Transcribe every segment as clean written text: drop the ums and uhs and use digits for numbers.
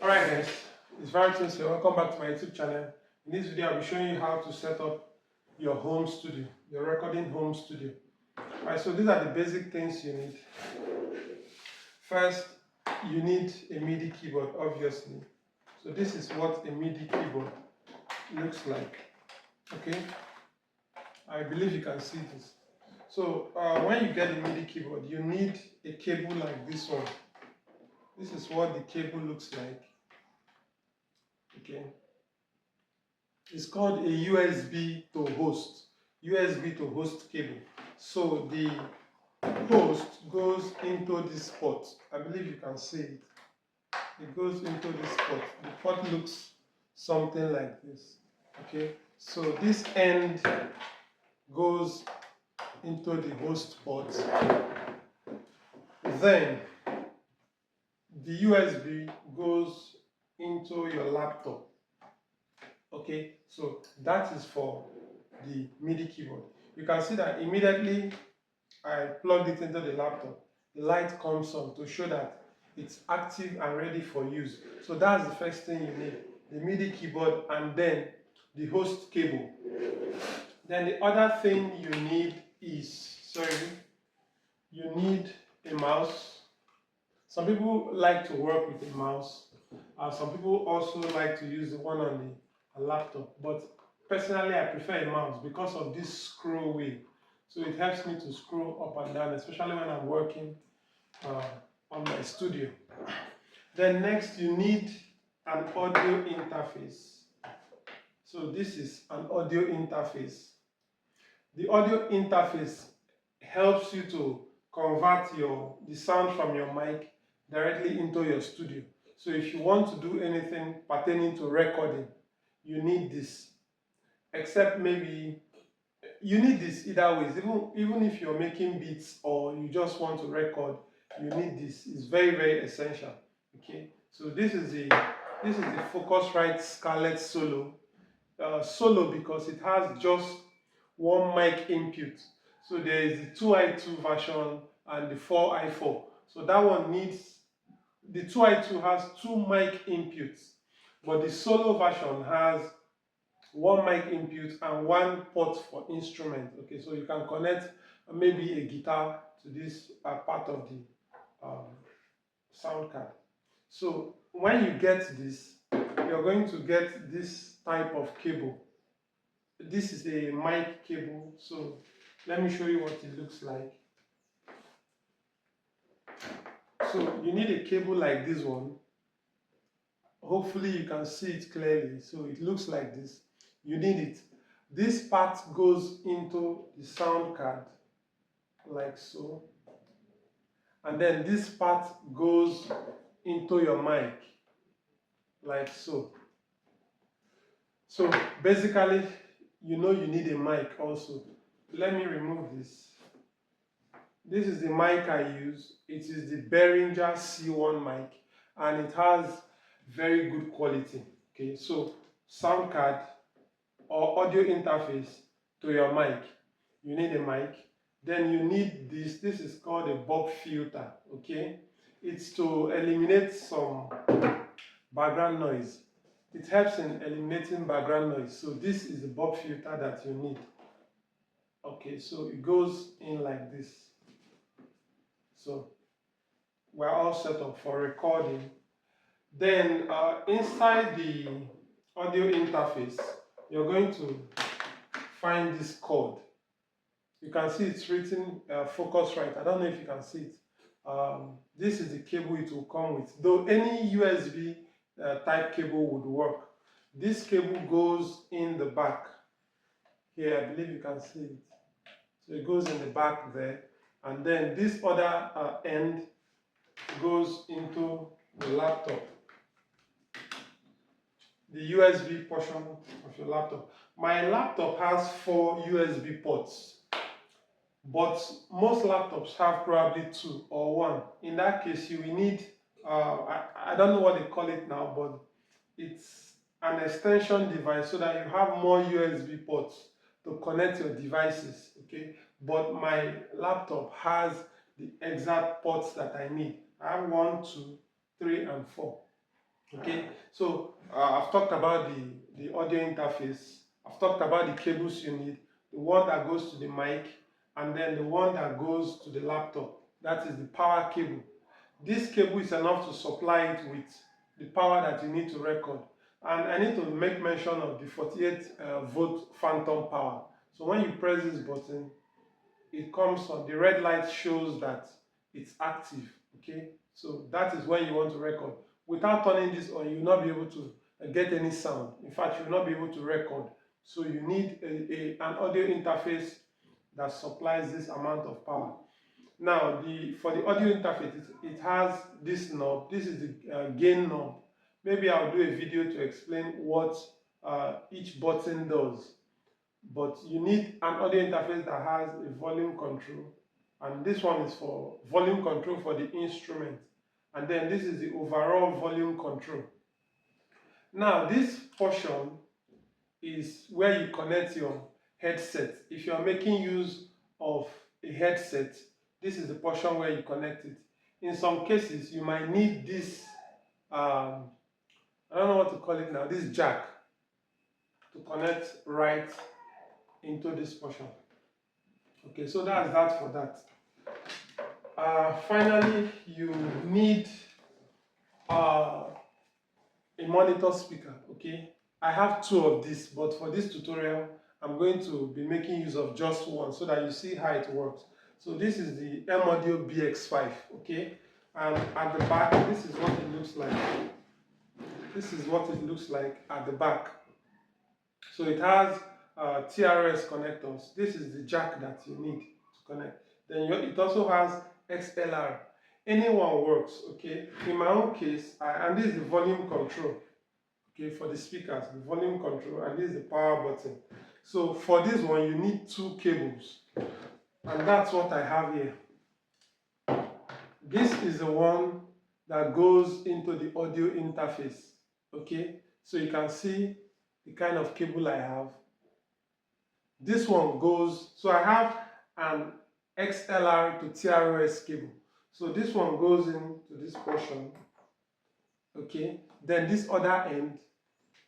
Alright guys, it's Vyro Tunez here. Welcome back to my YouTube channel. In this video, I'll be showing you how to set up your home studio, your recording home studio. Alright, so these are the basic things you need. First, you need a MIDI keyboard, obviously. So this is what a MIDI keyboard looks like. Okay, I believe you can see this. So when you get a MIDI keyboard, you need a cable like this one. This is what the cable looks like. Okay, it's called a USB to host cable. So the host goes into this port. I believe you can see it. It goes into this port. The port looks something like this. Okay, so this end goes into the host port. Then the USB goes into your laptop. Okay, so that is for the MIDI keyboard. You can see that immediately I plugged it into the laptop, the light comes on to show that it's active and ready for use. So that's the first thing you need, the MIDI keyboard and then the host cable. Then the other thing you need is, you need a mouse. Some people like to work with a mouse. Some people also like to use the one on the laptop. But personally, I prefer a mouse because of this scroll wheel. So it helps me to scroll up and down, especially when I'm working on my studio. Then next, you need an audio interface. So this is an audio interface. The audio interface helps you to convert the sound from your mic directly into your studio. So if you want to do anything pertaining to recording, you need this. Except maybe you need this either ways. Even if you're making beats or you just want to record, you need this. It's very, very essential. Okay. So this is the Focusrite Scarlett Solo. Solo because it has just one mic input. So there is the 2i2 version and the 4i4. So that one needs, the 2i2 has two mic inputs, but the solo version has one mic input and one port for instrument. Okay, so you can connect maybe a guitar to this part of the sound card. So when you get this, you're going to get this type of cable. This is a mic cable, so let me show you what it looks like. So you need a cable like this one. Hopefully you can see it clearly. So it looks like this. You need it. This part goes into the sound card like so. And then this part goes into your mic like so. So basically, you know you need a mic also. Let me remove this. This is the mic I use. It is the Behringer C1 mic and it has very good quality. Okay, so sound card or audio interface to your mic. You need a mic. Then you need this. This is called a bob filter. Okay, it's to eliminate some background noise. It helps in eliminating background noise. So this is the bob filter that you need. Okay, so it goes in like this. So we're all set up for recording. Then inside the audio interface, you're going to find this cord. You can see it's written Focusrite. I don't know if you can see it. This is the cable it will come with. Though any USB type cable would work. This cable goes in the back. Here, I believe you can see it. So it goes in the back there. And then this other end goes into the laptop. The USB portion of your laptop. My laptop has 4 USB ports. But most laptops have probably 2 or 1. In that case, you will need, I don't know what they call it now, but it's an extension device so that you have more USB ports to connect your devices, okay? But my laptop has the exact ports that I need. I have 1, 2, 3, and 4. Okay, so I've talked about the audio interface. I've talked about the cables you need, the one that goes to the mic, and then the one that goes to the laptop. That is the power cable. This cable is enough to supply it with the power that you need to record. And I need to make mention of the 48 volt phantom power. So when you press this button, it comes on, the red light shows that it's active. Okay, so that is when you want to record. Without turning this on, you will not be able to get any sound. In fact, you will not be able to record. So you need an audio interface that supplies this amount of power. Now, for the audio interface, it has this knob. This is the gain knob. Maybe I'll do a video to explain what each button does. But you need an audio interface that has a volume control, and this one is for volume control for the instrument, and then this is the overall volume control. Now this portion is where you connect your headset. If you are making use of a headset, this is the portion where you connect it. In some cases you might need this I don't know what to call it now, this jack to connect right into this portion. Okay, so that's that for that. Finally, you need a monitor speaker. Okay, I have two of these, but for this tutorial I'm going to be making use of just one so that you see how it works. So this is the M-Audio BX5. Okay, and at the back, this is what it looks like. This is what it looks like at the back. So it has TRS connectors. This is the jack that you need to connect. Then it also has XLR. Anyone works, okay? In my own case, and this is the volume control, okay, for the speakers, the volume control, and this is the power button. So for this one, you need two cables, and that's what I have here. This is the one that goes into the audio interface, okay? So you can see the kind of cable I have. This one goes, so I have an XLR to TRS cable. So this one goes into this portion, okay? Then this other end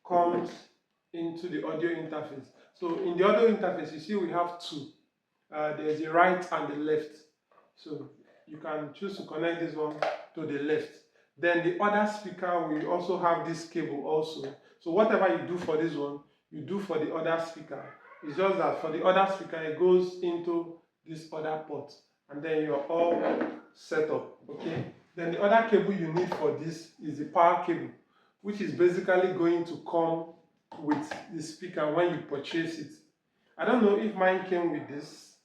comes into the audio interface. So in the audio interface, you see we have two. There's the right and the left. So you can choose to connect this one to the left. Then the other speaker will also have this cable also. So whatever you do for this one, you do for the other speaker. It's just that for the other speaker, it goes into this other port, and then you're all set up, okay? Then the other cable you need for this is the power cable, which is basically going to come with the speaker when you purchase it. I don't know if mine came with this.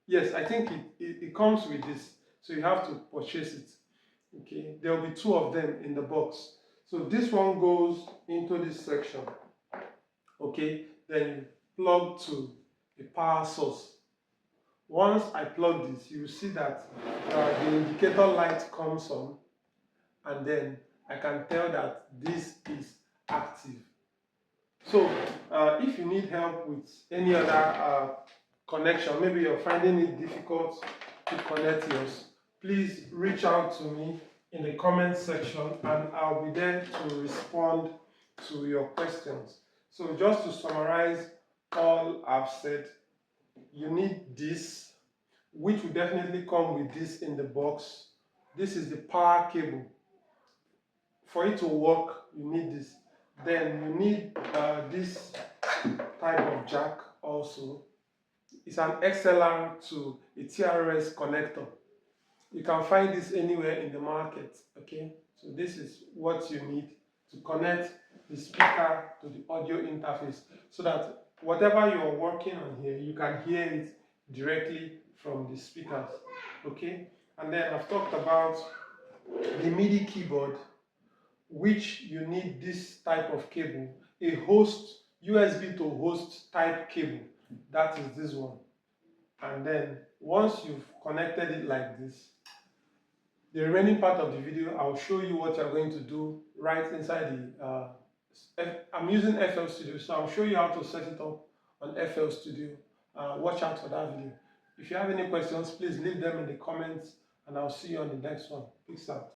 Yes, I think it comes with this, so you have to purchase it. Okay, there will be two of them in the box. So this one goes into this section. Okay, then you plug to the power source. Once I plug this, you will see that the indicator light comes on, and then I can tell that this is active. So if you need help with any other connection, maybe you're finding it difficult to connect yours, please reach out to me in the comment section, and I'll be there to respond to your questions. So just to summarize all I've said, you need this, which will definitely come with this in the box. This is the power cable. For it to work, you need this. Then you need this type of jack also. It's an XLR to a TRS connector. You can find this anywhere in the market, okay? So this is what you need to connect the speaker to the audio interface, so that whatever you're working on here, you can hear it directly from the speakers, okay? And then I've talked about the MIDI keyboard, which you need this type of cable, a host, USB to host type cable. That is this one. And then once you've connected it like this, the remaining part of the video, I'll show you what you're going to do right inside the I'm using FL Studio, so I'll show you how to set it up on FL Studio. Watch out for that video. If you have any questions, please leave them in the comments, and I'll see you on the next one. Peace out.